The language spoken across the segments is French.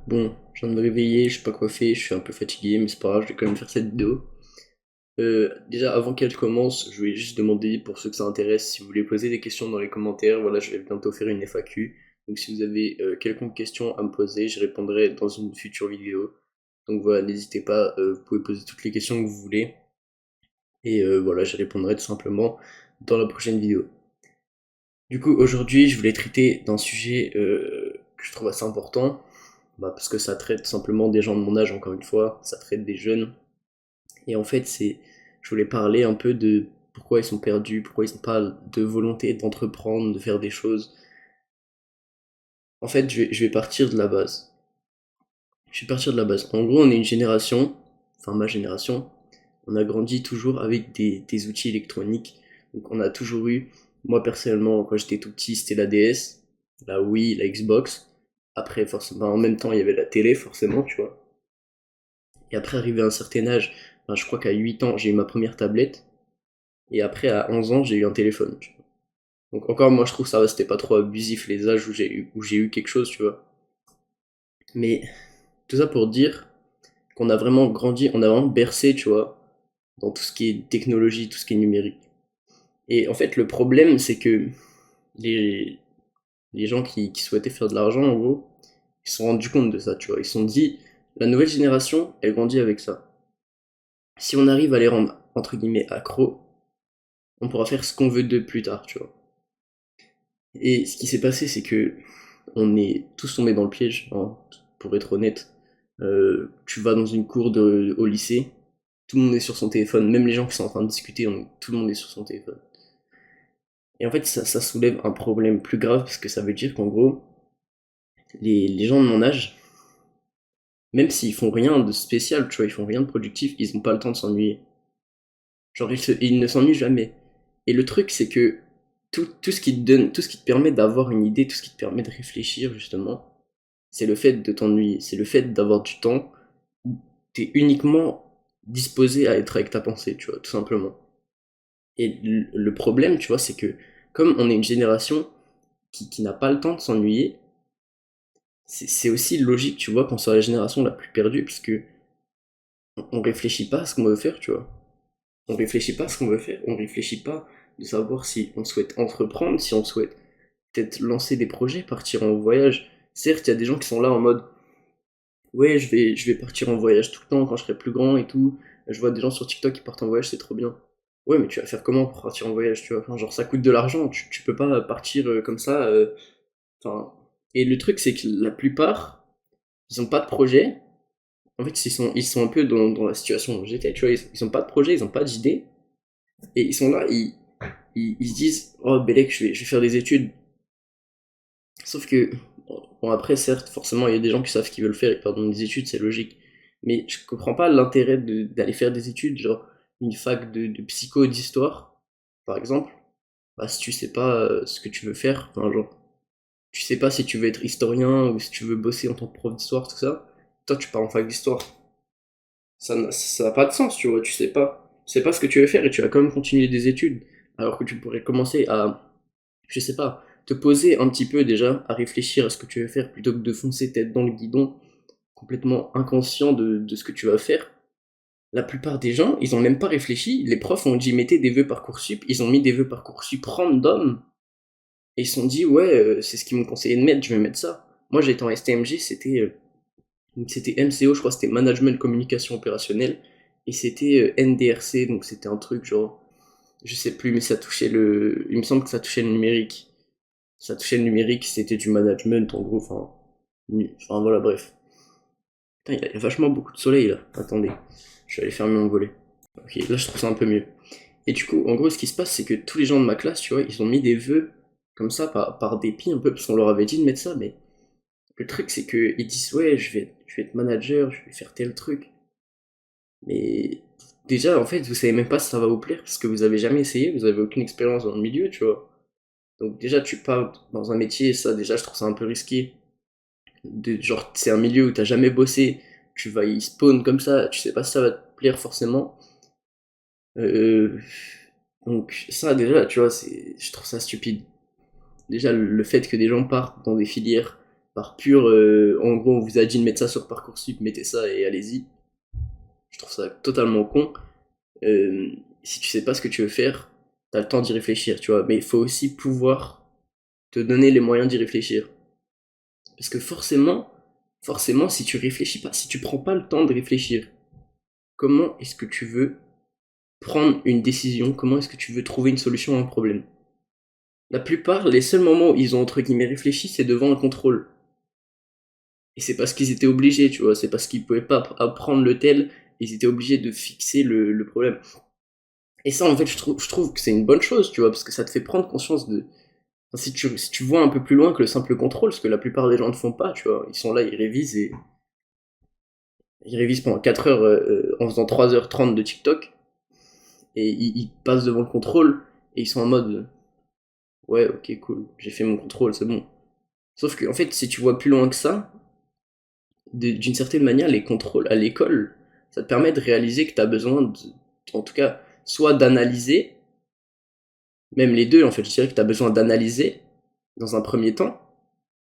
Bon, je viens de me réveiller, je sais pas quoi faire, je suis un peu fatigué, mais c'est pas grave, je vais quand même faire cette vidéo. Déjà, avant qu'elle commence, je voulais juste demander, pour ceux que ça intéresse, si vous voulez poser des questions dans les commentaires. Voilà, je vais bientôt faire une FAQ. Donc si vous avez quelconque question à me poser, je répondrai dans une future vidéo. Donc voilà, n'hésitez pas, vous pouvez poser toutes les questions que vous voulez. Et voilà, je répondrai tout simplement dans la prochaine vidéo. Du coup, aujourd'hui, je voulais traiter d'un sujet que je trouve assez important, parce que ça traite simplement des gens de mon âge, encore une fois, ça traite des jeunes. Et en fait, je voulais parler un peu de pourquoi ils sont perdus, pourquoi ils n'ont pas de volonté d'entreprendre, de faire des choses. En fait, je vais partir de la base. Je vais partir de la base. En gros, on est une génération, enfin ma génération, on a grandi toujours avec des outils électroniques. Donc on a toujours eu, moi personnellement, quand j'étais tout petit, c'était la DS, la Wii, la Xbox. Après, forcément, en même temps, il y avait la télé, forcément, tu vois. Et après, arrivé à un certain âge, ben, je crois qu'à 8 ans, j'ai eu ma première tablette. Et après, à 11 ans, j'ai eu un téléphone, tu vois. Donc encore, moi, je trouve ça va, c'était pas trop abusif les âges où j'ai eu quelque chose, tu vois. Mais tout ça pour dire qu'on a vraiment grandi, on a vraiment bercé, tu vois, dans tout ce qui est technologie, tout ce qui est numérique. Et en fait, le problème, c'est que les, les gens qui souhaitaient faire de l'argent, en gros, ils se sont rendus compte de ça, tu vois. Ils se sont dit, la nouvelle génération, elle grandit avec ça. Si on arrive à les rendre, entre guillemets, accros, on pourra faire ce qu'on veut de plus tard, tu vois. Et ce qui s'est passé, c'est que on est tous tombés dans le piège, hein, pour être honnête. Tu vas dans une cour au lycée, tout le monde est sur son téléphone, même les gens qui sont en train de discuter, tout le monde est sur son téléphone. Et en fait, ça soulève un problème plus grave, parce que ça veut dire qu'en gros, les gens de mon âge, même s'ils font rien de spécial, tu vois, ils font rien de productif, ils ont pas le temps de s'ennuyer. Genre, ils ne s'ennuient jamais. Et le truc, c'est que tout ce qui te donne, tout ce qui te permet d'avoir une idée, tout ce qui te permet de réfléchir, justement, c'est le fait de t'ennuyer, c'est le fait d'avoir du temps où t'es uniquement disposé à être avec ta pensée, tu vois, tout simplement. Et le problème, tu vois, c'est que comme on est une génération qui n'a pas le temps de s'ennuyer, c'est aussi logique, tu vois, qu'on soit la génération la plus perdue, puisque on réfléchit pas à ce qu'on veut faire, tu vois. On réfléchit pas à ce qu'on veut faire, on réfléchit pas de savoir si on souhaite entreprendre, si on souhaite peut-être lancer des projets, partir en voyage. Certes, il y a des gens qui sont là en mode ouais, je vais partir en voyage tout le temps quand je serai plus grand et tout. Je vois des gens sur TikTok qui partent en voyage, c'est trop bien. Ouais, mais tu vas faire comment pour partir en voyage, tu vois? Enfin, genre, ça coûte de l'argent, tu peux pas partir comme ça. Enfin, et le truc, c'est que la plupart, ils ont pas de projet. En fait, ils sont un peu dans la situation où j'étais, tu vois. Ils ont pas de projet, ils ont pas d'idée. Et ils sont là, ils se disent, oh, Bellec, je vais faire des études. Sauf que, bon, après, certes, forcément, il y a des gens qui savent ce qu'ils veulent faire et qui leur donnent des études, c'est logique. Mais je comprends pas l'intérêt d'aller faire des études, genre une fac de psycho, d'histoire, par exemple. Bah, si tu sais pas ce que tu veux faire, enfin, genre, tu sais pas si tu veux être historien ou si tu veux bosser en tant que prof d'histoire, tout ça, toi, tu pars en fac d'histoire. Ça n'a pas de sens, tu vois, tu sais pas. Tu sais pas ce que tu veux faire et tu vas quand même continuer des études. Alors que tu pourrais commencer à, je sais pas, te poser un petit peu déjà, à réfléchir à ce que tu veux faire plutôt que de foncer tête dans le guidon, complètement inconscient de ce que tu vas faire. La plupart des gens, ils ont même pas réfléchi. Les profs ont dit mettez des vœux Parcoursup, ils ont mis des vœux Parcoursup random et ils se sont dit ouais, c'est ce qu'ils m'ont conseillé de mettre, je vais mettre ça. Moi j'étais en STMG, c'était MCO, je crois, c'était Management Communication Opérationnelle, et c'était NDRC, donc c'était un truc genre, je sais plus, mais ça touchait il me semble que ça touchait le numérique. Ça touchait le numérique, c'était du management en gros, enfin voilà, bref. Putain, il y a vachement beaucoup de soleil là, attendez, je vais aller fermer mon volet. Ok, là je trouve ça un peu mieux. Et du coup, en gros, ce qui se passe, c'est que tous les gens de ma classe, tu vois, ils ont mis des vœux comme ça, par dépit un peu, parce qu'on leur avait dit de mettre ça, mais le truc, c'est qu'ils disent, ouais, je vais être manager, je vais faire tel truc. Mais déjà, en fait, vous savez même pas si ça va vous plaire, parce que vous avez jamais essayé, vous avez aucune expérience dans le milieu, tu vois. Donc déjà, tu pars dans un métier, ça, déjà, je trouve ça un peu risqué. Genre, c'est un milieu où t'as jamais bossé, tu vas y spawn comme ça, tu sais pas si ça va te plaire forcément. Euh, donc ça, déjà, tu vois, je trouve ça stupide. Déjà, le fait que des gens partent dans des filières par pur, en gros, on vous a dit de mettre ça sur Parcoursup, mettez ça et allez-y. Je trouve ça totalement con. Euh, Si tu sais pas ce que tu veux faire, t'as le temps d'y réfléchir, tu vois. Mais il faut aussi pouvoir te donner les moyens d'y réfléchir. Parce que forcément, si tu réfléchis pas, si tu prends pas le temps de réfléchir, comment est-ce que tu veux prendre une décision? Comment est-ce que tu veux trouver une solution à un problème? La plupart, les seuls moments où ils ont entre guillemets réfléchi, c'est devant un contrôle. Et c'est parce qu'ils étaient obligés, tu vois, c'est parce qu'ils pouvaient pas apprendre le tel, ils étaient obligés de fixer le problème. Et ça, en fait, je trouve que c'est une bonne chose, tu vois, parce que ça te fait prendre conscience de. Enfin, si tu vois un peu plus loin que le simple contrôle, ce que la plupart des gens ne font pas, tu vois, ils sont là, ils révisent et. Ils révisent pendant 4 heures en faisant 3h30 de TikTok, et ils passent devant le contrôle, et ils sont en mode. Ouais, ok, cool, j'ai fait mon contrôle, c'est bon. Sauf que, en fait, si tu vois plus loin que ça, d'une certaine manière, les contrôles à l'école, ça te permet de réaliser que tu as besoin, en tout cas, soit d'analyser, même les deux, en fait, je dirais que tu as besoin d'analyser dans un premier temps,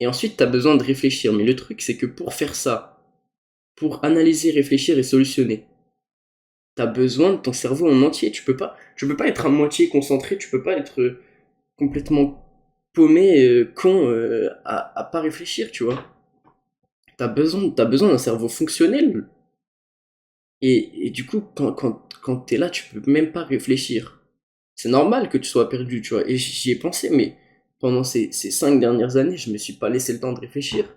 et ensuite tu as besoin de réfléchir. Mais le truc, c'est que pour faire ça, pour analyser, réfléchir et solutionner, tu as besoin de ton cerveau en entier. Tu peux pas être à moitié concentré, tu peux pas être complètement paumé, con, à pas réfléchir, tu vois. T'as besoin d'un cerveau fonctionnel. Et du coup, quand t'es là, tu peux même pas réfléchir. C'est normal que tu sois perdu, tu vois. Et j'y ai pensé, mais pendant ces 5 dernières années, je me suis pas laissé le temps de réfléchir.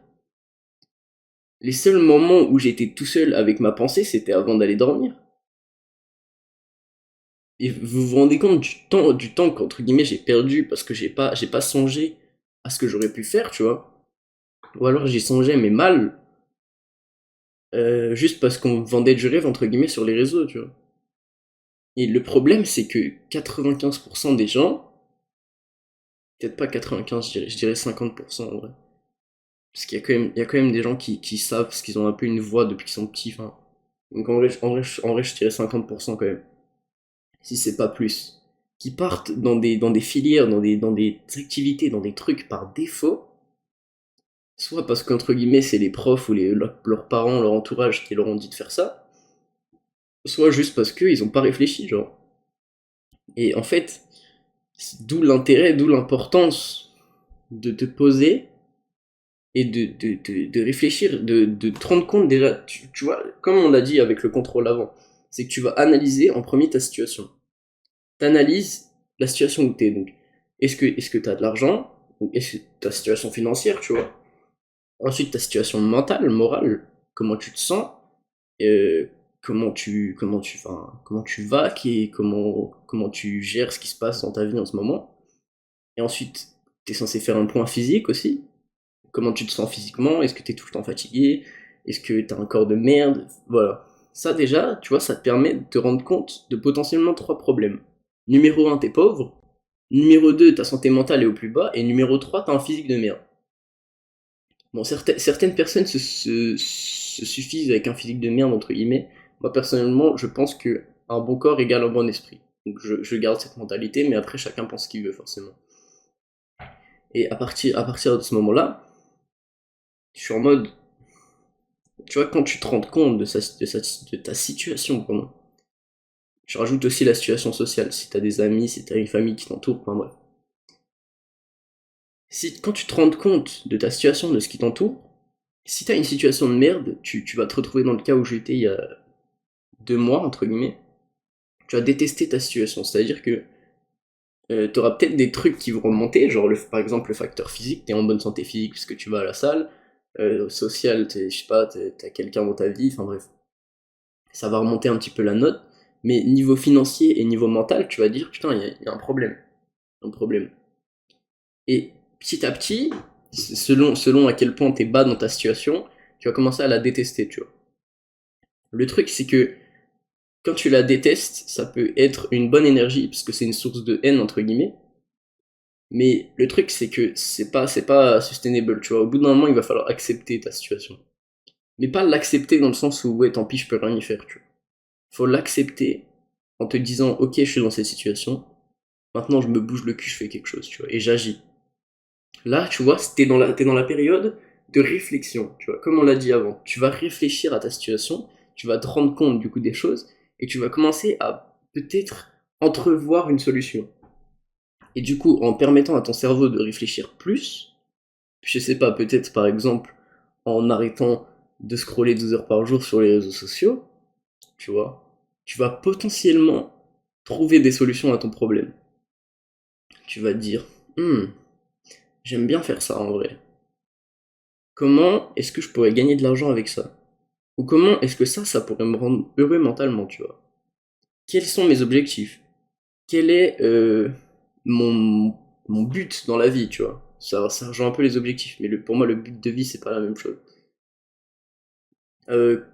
Les seuls moments où j'étais tout seul avec ma pensée, c'était avant d'aller dormir. Et vous vous rendez compte du temps qu'entre guillemets j'ai perdu parce que j'ai pas songé à ce que j'aurais pu faire, tu vois. Ou alors j'y songeais, mais mal, juste parce qu'on vendait du rêve, entre guillemets, sur les réseaux, tu vois. Et le problème, c'est que 95% des gens, peut-être pas 95, je dirais 50% en vrai. Parce qu'il y a quand même des gens qui savent, parce qu'ils ont un peu une voix depuis qu'ils sont petits. Enfin, donc en vrai, je dirais 50% quand même. Si c'est pas plus. Qui partent dans des filières, dans des activités, dans des trucs par défaut. Soit parce qu'entre guillemets, c'est les profs ou leurs parents, leur entourage qui leur ont dit de faire ça. Soit juste parce qu'ils ont pas réfléchi, genre. Et en fait, d'où l'intérêt, d'où l'importance de te poser et de réfléchir, de te rendre compte déjà, tu vois, comme on l'a dit avec le contrôle avant, c'est que tu vas analyser en premier ta situation. T'analyses la situation où t'es, donc est-ce que t'as de l'argent, ou est-ce que ta situation financière, tu vois. Ensuite, ta situation mentale, morale, comment tu te sens, euh, comment tu vas, comment tu gères ce qui se passe dans ta vie en ce moment. Et ensuite, t'es censé faire un point physique aussi. Comment tu te sens physiquement? Est-ce que t'es tout le temps fatigué? Est-ce que t'as un corps de merde? Voilà. Ça déjà, tu vois, ça te permet de te rendre compte de potentiellement 3 problèmes. Numéro 1, t'es pauvre. Numéro 2, ta santé mentale est au plus bas. Et numéro 3, t'as un physique de merde. Bon, certaines personnes se suffisent avec un physique de merde, entre guillemets. Moi, personnellement, je pense que un bon corps égale un bon esprit. Donc je garde cette mentalité, mais après, chacun pense ce qu'il veut, forcément. Et à partir de ce moment-là, je suis en mode, tu vois, quand tu te rends compte de ta situation, pardon, je rajoute aussi la situation sociale, si t'as des amis, si t'as une famille qui t'entoure, enfin bref. Quand tu te rends compte de ta situation, de ce qui t'entoure, si t'as une situation de merde, tu vas te retrouver dans le cas où j'étais il y a 2 mois, entre guillemets, tu vas détester ta situation, c'est-à-dire que t'auras peut-être des trucs qui vont remonter, genre par exemple le facteur physique, t'es en bonne santé physique parce que tu vas à la salle, social, je sais pas, t'as quelqu'un dans ta vie, enfin bref. Ça va remonter un petit peu la note, mais niveau financier et niveau mental, tu vas dire putain, il y a un problème. Un problème. Et petit à petit, selon à quel point t'es bas dans ta situation, tu vas commencer à la détester, tu vois. Le truc, c'est que quand tu la détestes, ça peut être une bonne énergie, parce que c'est une source de haine, entre guillemets, mais le truc, c'est que c'est pas sustainable, tu vois. Au bout d'un moment, il va falloir accepter ta situation. Mais pas l'accepter dans le sens où, ouais, tant pis, je peux rien y faire, tu vois. Faut l'accepter en te disant, ok, je suis dans cette situation, maintenant je me bouge le cul, je fais quelque chose, tu vois, et j'agis. Là, tu vois, t'es dans la période de réflexion, tu vois. Comme on l'a dit avant, tu vas réfléchir à ta situation, tu vas te rendre compte du coup des choses, et tu vas commencer à peut-être entrevoir une solution. Et du coup, en permettant à ton cerveau de réfléchir plus, je sais pas, peut-être par exemple en arrêtant de scroller 12 heures par jour sur les réseaux sociaux, tu vois, tu vas potentiellement trouver des solutions à ton problème. Tu vas te dire, hmm, j'aime bien faire ça en vrai. Comment est-ce que je pourrais gagner de l'argent avec ça? Ou comment est-ce que ça pourrait me rendre heureux mentalement, tu vois? Quels sont mes objectifs? Quel est mon, mon but dans la vie, tu vois? Ça rejoint un peu les objectifs, mais pour moi, le but de vie, c'est pas la même chose.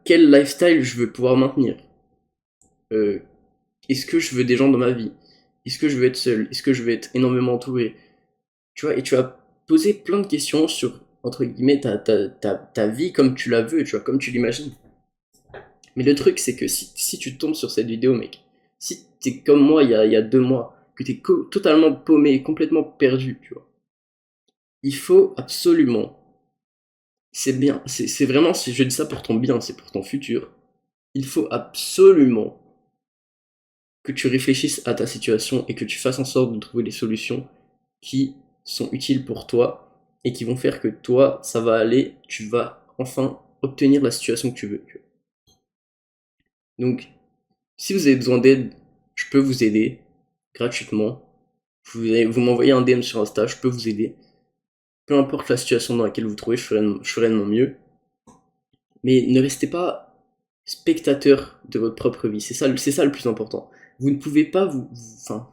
Quel lifestyle je veux pouvoir maintenir? Euh, Est-ce que je veux des gens dans ma vie? Est-ce que je veux être seul? Est-ce que je veux être énormément entouré? Tu vois, et tu vas poser plein de questions sur, entre guillemets, ta vie comme tu la veux, tu vois, comme tu l'imagines. Mais le truc, c'est que si tu tombes sur cette vidéo, mec, si t'es comme moi il y a 2 mois, que t'es totalement paumé, complètement perdu, tu vois, il faut absolument, c'est bien, c'est vraiment, si je dis ça pour ton bien, c'est pour ton futur, il faut absolument que tu réfléchisses à ta situation et que tu fasses en sorte de trouver des solutions qui sont utiles pour toi et qui vont faire que toi, ça va aller, tu vas enfin obtenir la situation que tu veux. Donc, si vous avez besoin d'aide, je peux vous aider gratuitement. Vous m'envoyez un DM sur Insta, je peux vous aider. Peu importe la situation dans laquelle vous vous trouvez, je ferai de mon mieux. Mais ne restez pas spectateur de votre propre vie. C'est ça le plus important. Vous ne pouvez pas enfin,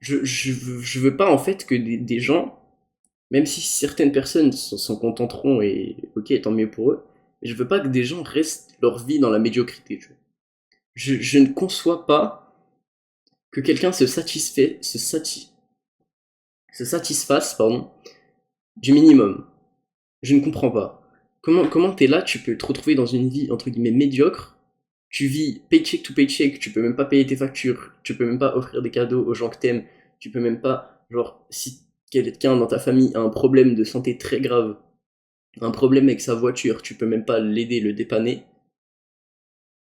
je veux pas en fait que des gens, même si certaines personnes s'en contenteront et ok, tant mieux pour eux, mais je veux pas que des gens restent leur vie dans la médiocrité. Je ne conçois pas que quelqu'un se satisfasse, pardon, du minimum. Je ne comprends pas. Comment t'es là, tu peux te retrouver dans une vie entre guillemets médiocre, tu vis paycheck to paycheck, tu peux même pas payer tes factures, tu peux même pas offrir des cadeaux aux gens que t'aimes, tu peux même pas, genre, si quelqu'un dans ta famille a un problème de santé très grave, un problème avec sa voiture, tu peux même pas l'aider, le dépanner,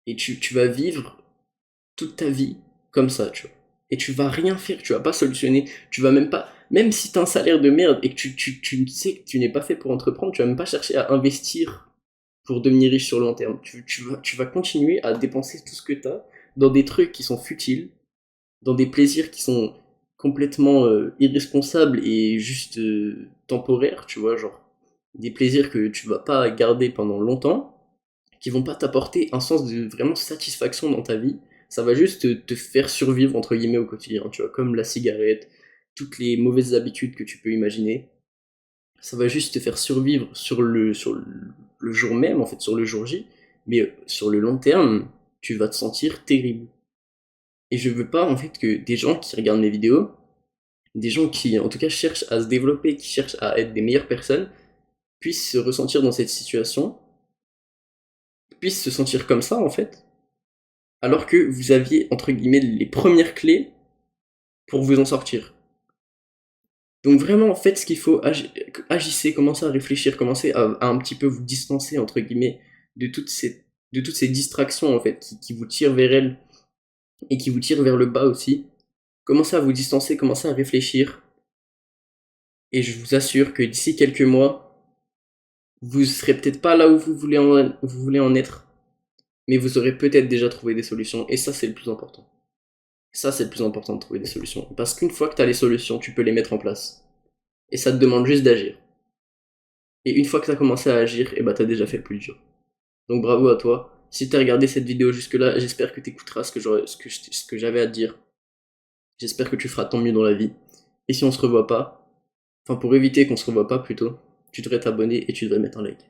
et tu vas vivre toute ta vie comme ça, tu vois. Et tu vas rien faire, tu vas pas solutionner, tu vas même pas, même si t'as un salaire de merde et que tu sais que tu n'es pas fait pour entreprendre, tu vas même pas chercher à investir pour devenir riche sur le long terme. Tu vas continuer à dépenser tout ce que t'as dans des trucs qui sont futiles, dans des plaisirs qui sont complètement irresponsables et juste temporaires, tu vois, genre des plaisirs que tu vas pas garder pendant longtemps, qui vont pas t'apporter un sens de vraiment satisfaction dans ta vie. Ça va juste te faire survivre entre guillemets au quotidien, tu vois, comme la cigarette, toutes les mauvaises habitudes que tu peux imaginer. Ça va juste te faire survivre le jour même, en fait, sur le jour J, mais sur le long terme, tu vas te sentir terrible. Et je veux pas en fait que des gens qui regardent mes vidéos, des gens qui en tout cas cherchent à se développer, qui cherchent à être des meilleures personnes, puissent se ressentir dans cette situation, puissent se sentir comme ça en fait, alors que vous aviez entre guillemets les premières clés pour vous en sortir. Donc vraiment faites ce qu'il faut, agissez, commencez à réfléchir, commencez à un petit peu vous distancer entre guillemets de toutes ces distractions en fait qui vous tirent vers elles et qui vous tirent vers le bas aussi. Commencez à vous distancer, commencez à réfléchir et je vous assure que d'ici quelques mois, vous serez peut-être pas là où vous voulez en être, mais vous aurez peut-être déjà trouvé des solutions et ça c'est le plus important. Ça c'est le plus important de trouver des solutions parce qu'une fois que tu as les solutions, tu peux les mettre en place et ça te demande juste d'agir. Et une fois que tu as commencé à agir, et bah t'as déjà fait le plus dur. Donc bravo à toi. Si t'as regardé cette vidéo jusque-là, j'espère que t'écouteras ce que j'avais à te dire. J'espère que tu feras tant mieux dans la vie. Et si on se revoit pas, enfin pour éviter qu'on se revoie pas plutôt, tu devrais t'abonner et tu devrais mettre un like.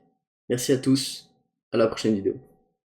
Merci à tous, à la prochaine vidéo.